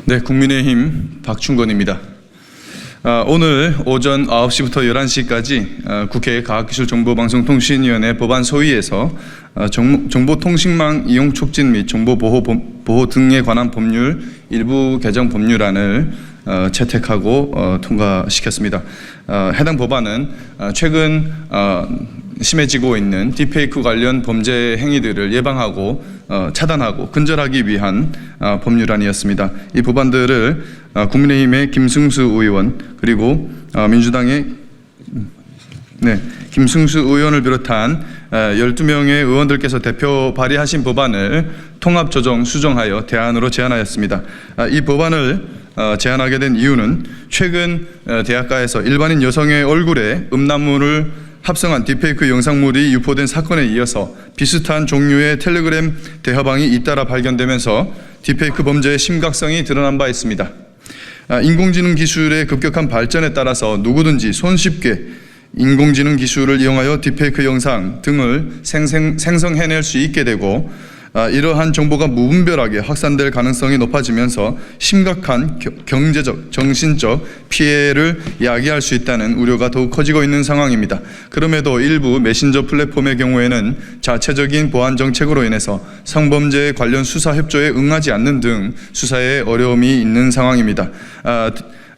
네, 국민의힘 박충건입니다. 오늘 오전 9시부터 11시까지 국회 과학기술정보방송통신위원회 법안 소위에서 정보통신망 이용 촉진 및 정보보호 등에 관한 법률 일부 개정 법률안을 채택하고 통과시켰습니다. 해당 법안은 최근 심해지고 있는 딥페이크 관련 범죄 행위들을 예방하고 차단하고 근절하기 위한 법률안이었습니다. 이 법안들을 국민의힘의 김승수 의원 그리고 민주당의 김승수 의원을 비롯한 12명의 의원들께서 대표 발의하신 법안을 통합조정 수정하여 대안으로 제안하였습니다. 이 법안을 제안하게 된 이유는 최근 대학가에서 일반인 여성의 얼굴에 음란물을 합성한 딥페이크 영상물이 유포된 사건에 이어서 비슷한 종류의 텔레그램 대화방이 잇따라 발견되면서 딥페이크 범죄의 심각성이 드러난 바 있습니다. 인공지능 기술의 급격한 발전에 따라서 누구든지 손쉽게 인공지능 기술을 이용하여 딥페이크 영상 등을 생성해낼 수 있게 되고 이러한 정보가 무분별하게 확산될 가능성이 높아지면서 심각한 경제적, 정신적 피해를 야기할 수 있다는 우려가 더욱 커지고 있는 상황입니다. 그럼에도 일부 메신저 플랫폼의 경우에는 자체적인 보안 정책으로 인해서 성범죄 관련 수사 협조에 응하지 않는 등 수사에 어려움이 있는 상황입니다.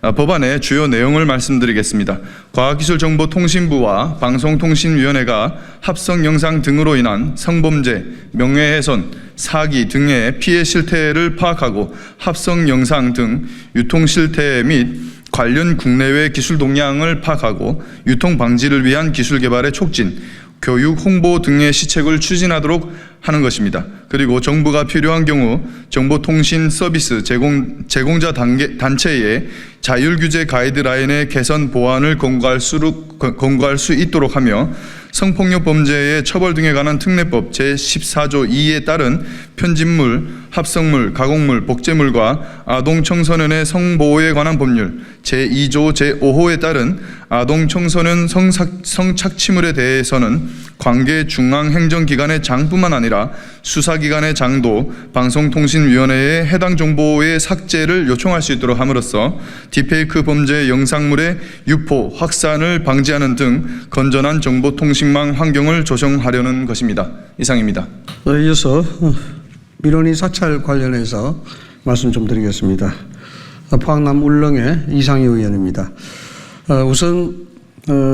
법안의 주요 내용을 말씀드리겠습니다. 과학기술정보통신부와 방송통신위원회가 합성 영상 등으로 인한 성범죄, 명예훼손, 사기 등의 피해 실태를 파악하고 합성 영상 등 유통 실태 및 관련 국내외 기술 동향을 파악하고 유통 방지를 위한 기술 개발의 촉진, 교육, 홍보 등의 시책을 추진하도록 하는 것입니다. 그리고 정부가 필요한 경우 정보통신 서비스 제공자 단체의 자율규제 가이드라인의 개선 보완을 권고할 수 있도록 하며 성폭력 범죄의 처벌 등에 관한 특례법 제14조 2에 따른 편집물, 합성물, 가공물, 복제물과 아동 청소년의 성보호에 관한 법률 제2조 제5호에 따른 아동 청소년 성착취물에 대해서는 관계 중앙행정기관의 장뿐만 아니라 수사기관의 장도 방송통신위원회에 해당 정보의 삭제를 요청할 수 있도록 함으로써 딥페이크 범죄 영상물의 유포, 확산을 방지하는 등 건전한 정보통신망 환경을 조성하려는 것입니다. 이상입니다. 이어서 민원인 사찰 관련해서 말씀 좀 드리겠습니다. 포항남 울릉의 이상희 의원입니다. 우선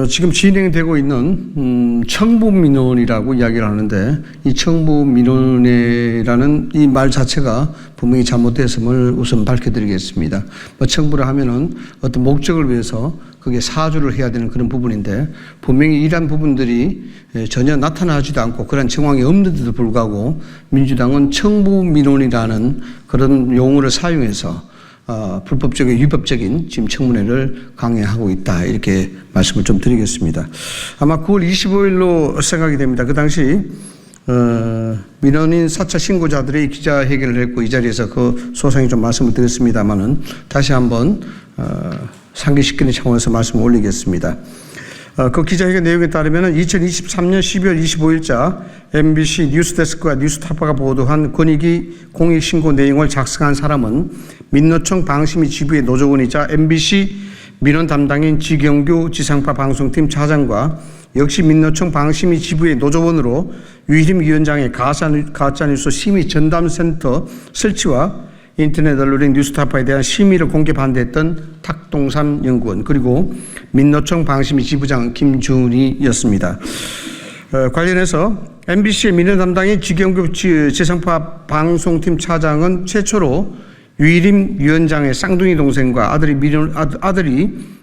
지금 진행되고 있는 청부민원이라고 이야기를 하는데 이 청부민원이라는 이 말 자체가 분명히 잘못됐음을 우선 밝혀드리겠습니다. 청부를 하면은 어떤 목적을 위해서 그게 사주를 해야 되는 그런 부분인데 분명히 이러한 부분들이 전혀 나타나지도 않고 그런 정황이 없는데도 불구하고 민주당은 청부민원이라는 그런 용어를 사용해서 불법적인 위법적인 지금 청문회를 강행하고 있다 이렇게 말씀을 좀 드리겠습니다. 아마 9월 25일로 생각이 됩니다. 그 당시 민원인 사찰 신고자들이 기자회견을 했고 이 자리에서 그 소상히 좀 말씀을 드렸습니다만은 다시 한번 상기시키는 차원에서 말씀을 올리겠습니다. 그 기자회견 내용에 따르면 2023년 12월 25일자 MBC 뉴스데스크와 뉴스타파가 보도한 권익위 공익신고 내용을 작성한 사람은 민노총 방심위 지부의 노조원이자 MBC 민원 담당인 지경규 지상파 방송팀 차장과 역시 민노총 방심위 지부의 노조원으로 유희림 위원장의 가짜뉴스 심의 전담센터 설치와 인터넷 언론인 뉴스타파에 대한 심의를 공개 반대했던 탁동삼 연구원 그리고 민노총 방심위 지부장 김준희였습니다. 관련해서 MBC의 민원 담당인 지경규 지상파 방송팀 차장은 최초로 유희림 위원장의 쌍둥이 동생과 아들이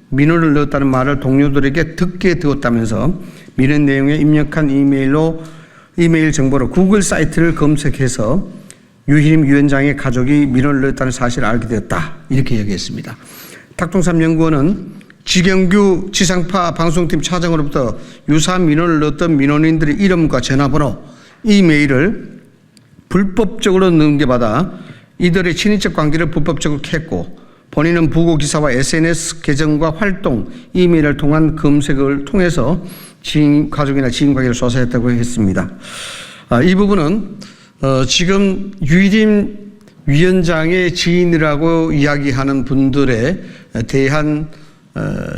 민원을 넣었다는 말을 동료들에게 듣게 되었다면서 민원 내용에 입력한 이메일 정보로 구글 사이트를 검색해서 유희림 위원장의 가족이 민원을 넣었다는 사실을 알게 되었다 이렇게 얘기했습니다. 탁동삼 연구원은 지경규 지상파 방송팀 차장으로부터 유사한 민원을 넣었던 민원인들의 이름과 전화번호, 이메일을 불법적으로 넘겨받아 이들의 친인척 관계를 불법적으로 캤고 본인은 부고 기사와 SNS 계정과 활동, 이메일을 통한 검색을 통해서 지인 가족이나 지인 관계를 조사했다고 했습니다. 이 부분은 지금 유희림 위원장의 지인이라고 이야기하는 분들에 대한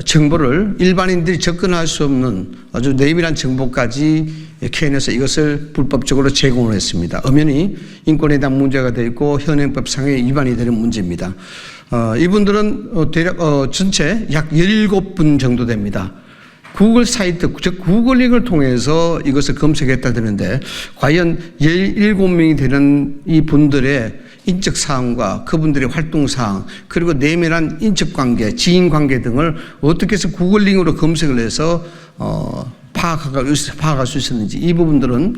정보를 일반인들이 접근할 수 없는 아주 내밀한 정보까지 캐내서 이것을 불법적으로 제공을 했습니다. 엄연히 인권에 대한 문제가 되어 있고 현행법상의 위반이 되는 문제입니다. 이분들은 대략 전체 약 17분 정도 됩니다. 구글 사이트, 즉 구글링을 통해서 이것을 검색했다는데 과연 17명이 되는 이 분들의 인적 사항과 그분들의 활동 사항 그리고 내면한 인적 관계, 지인 관계 등을 어떻게 해서 구글링으로 검색을 해서 파악할 수 있었는지 이 부분들은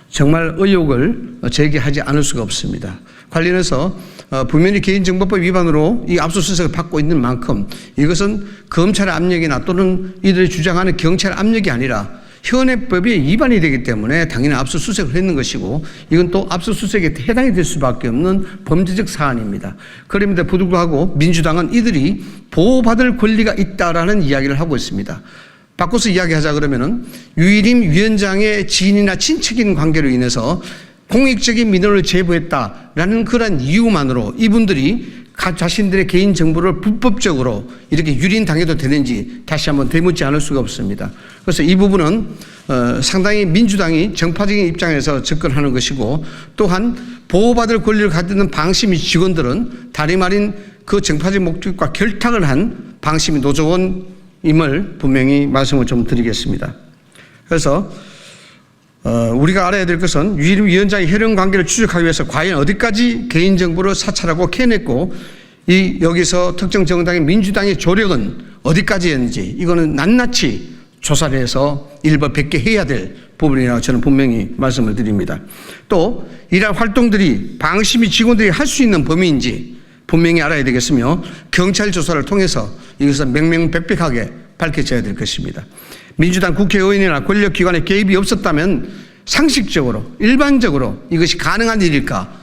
정말 의혹을 제기하지 않을 수가 없습니다. 관련해서 분명히 개인정보법 위반으로 이 압수수색을 받고 있는 만큼 이것은 검찰의 압력이나 또는 이들이 주장하는 경찰의 압력이 아니라 현행법이 위반이 되기 때문에 당연히 압수수색을 했는 것이고 이건 또 압수수색에 해당이 될 수밖에 없는 범죄적 사안입니다. 그럼에도 불구하고 민주당은 이들이 보호받을 권리가 있다라는 이야기를 하고 있습니다. 바꿔서 이야기하자 그러면은 유일임 위원장의 지인이나 친척인 관계로 인해서 공익적인 민원을 제보했다라는 그런 이유만으로 이분들이 자신들의 개인정보를 불법적으로 이렇게 유린당해도 되는지 다시 한번 되묻지 않을 수가 없습니다. 그래서 이 부분은 상당히 민주당이 정파적인 입장에서 접근하는 것이고 또한 보호받을 권리를 가지는 방심위 직원들은 다름 아닌 그 정파적 목적과 결탁을 한 방심위 노조원임을 분명히 말씀을 좀 드리겠습니다. 그래서 우리가 알아야 될 것은 유일임 위원장의 혈연 관계를 추적하기 위해서 과연 어디까지 개인정보를 사찰하고 캐냈고 여기서 특정 정당의 민주당의 조력은 어디까지였는지 이거는 낱낱이 조사를 해서 일벌백계 해야 될 부분이라고 저는 분명히 말씀을 드립니다. 또 이러한 활동들이 방심위 직원들이 할 수 있는 범위인지 분명히 알아야 되겠으며 경찰 조사를 통해서 이것은 명명백백하게 밝혀져야 될 것입니다. 민주당 국회의원이나 권력기관의 개입이 없었다면 상식적으로 일반적으로 이것이 가능한 일일까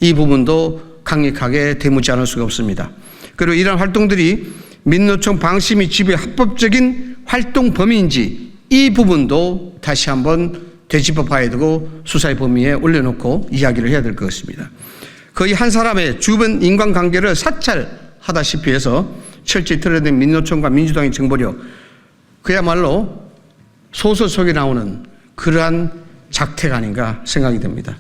이 부분도 강력하게 되묻지 않을 수가 없습니다. 그리고 이러한 활동들이 민노총 방심위 지부의 합법적인 활동 범위인지 이 부분도 다시 한번 되짚어 봐야 되고 수사의 범위에 올려놓고 이야기를 해야 될 것입니다. 거의 한 사람의 주변 인간관계를 사찰하다시피 해서 철저히 드러낸 민노총과 민주당의 정보력 그야말로 소설 속에 나오는 그러한 작태가 아닌가 생각이 됩니다.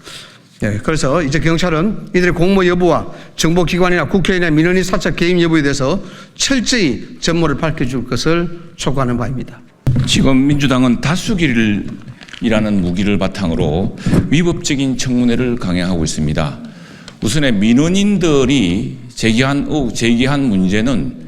그래서 이제 경찰은 이들의 공모 여부와 정보기관이나 국회의원이나 민원인 사찰 개입 여부에 대해서 철저히 전모를 밝혀줄 것을 촉구하는 바입니다. 지금 민주당은 다수결이라는 무기를 바탕으로 위법적인 청문회를 강행하고 있습니다. 우선에 민원인들이 제기한 문제는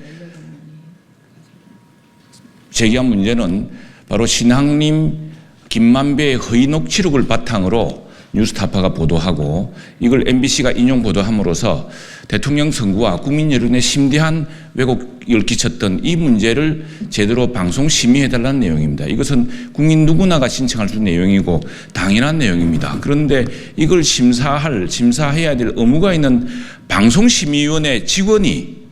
바로 신학림 김만배의 허위 녹취록을 바탕으로 뉴스타파가 보도하고 이걸 MBC가 인용 보도함으로써 대통령 선거와 국민 여론에 심대한 왜곡을 끼쳤던 이 문제를 제대로 방송 심의해달라는 내용입니다. 이것은 국민 누구나가 신청할 수 있는 내용이고 당연한 내용입니다. 그런데 이걸 심사해야 될 의무가 있는 방송심의위원회 직원이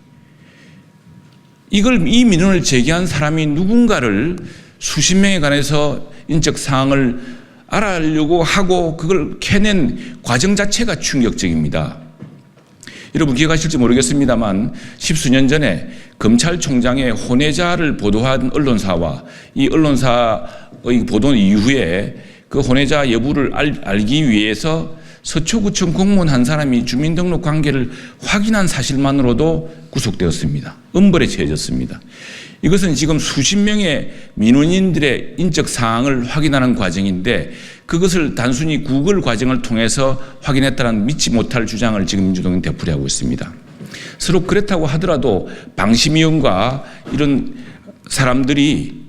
이 민원을 제기한 사람이 누군가를 수십 명에 관해서 인적 사항을 알아내려고 하고 그걸 캐낸 과정 자체가 충격적입니다. 여러분 기억하실지 모르겠습니다만 10수년 전에 검찰총장의 혼외자를 보도한 언론사와 이 언론사의 보도 이후에 그 혼외자 여부를 알기 위해서 서초구청 공무원 한 사람이 주민등록 관계를 확인한 사실만으로도 구속되었습니다. 엄벌에 처해졌습니다. 이것은 지금 수십 명의 민원인들의 인적 사항을 확인하는 과정인데 그것을 단순히 구글 과정을 통해서 확인했다는 믿지 못할 주장을 지금 민주당은 되풀이하고 있습니다. 서로 그렇다고 하더라도 방심위원과 이런 사람들이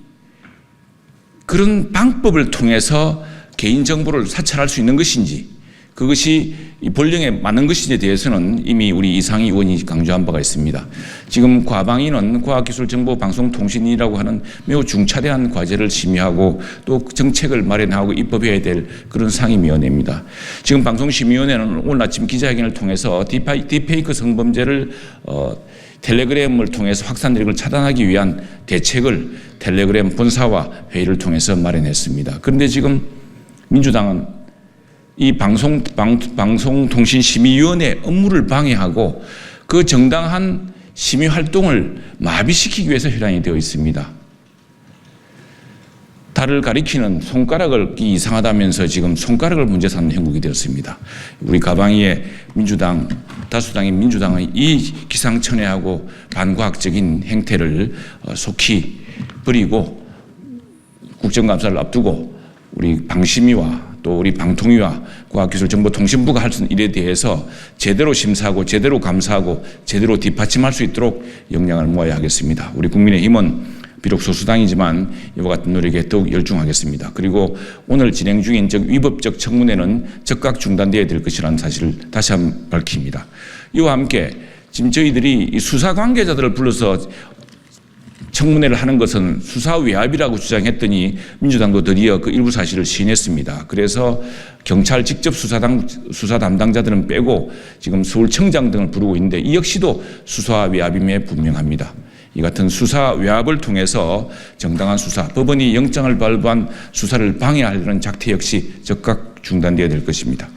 그런 방법을 통해서 개인정보를 사찰할 수 있는 것인지 그것이 본령에 맞는 것인지에 대해서는 이미 우리 이상희 의원이 강조한 바가 있습니다. 지금 과방위는 과학기술정보방송통신이라고 하는 매우 중차대한 과제를 심의하고 또 정책을 마련하고 입법해야 될 그런 상임위원회입니다. 지금 방송심의위원회는 오늘 아침 기자회견을 통해서 딥페이크 성범죄를 텔레그램을 통해서 확산되는 걸 차단하기 위한 대책을 텔레그램 본사와 회의를 통해서 마련했습니다. 그런데 지금 민주당은 이 방송통신심의위원회 업무를 방해하고 그 정당한 심의 활동을 마비시키기 위해서 혈안이 되어 있습니다. 달을 가리키는 손가락을 이상하다면서 지금 손가락을 문제 삼는 형국이 되었습니다. 우리 가방위의 민주당, 다수당인 민주당의 이 기상천외하고 반과학적인 행태를 속히 버리고 국정감사를 앞두고 우리 방심위와 또 우리 방통위와 과학기술정보통신부가 할 수 있는 일에 대해서 제대로 심사하고 제대로 감사하고 제대로 뒷받침할 수 있도록 역량을 모아야 하겠습니다. 우리 국민의힘은 비록 소수당이지만 이와 같은 노력에 더욱 열중하겠습니다. 그리고 오늘 진행 중인 위법적 청문회는 즉각 중단되어야 될 것이라는 사실을 다시 한번 밝힙니다. 이와 함께 지금 저희들이 이 수사 관계자들을 불러서 청문회를 하는 것은 수사 외압이라고 주장했더니 민주당도 드디어 그 일부 사실을 시인했습니다. 그래서 경찰 직접 수사 담당자들은 빼고 지금 서울청장 등을 부르고 있는데 이 역시도 수사 외압임에 분명합니다. 이 같은 수사 외압을 통해서 정당한 수사, 법원이 영장을 발부한 수사를 방해하려는 작태 역시 즉각 중단되어야 될 것입니다.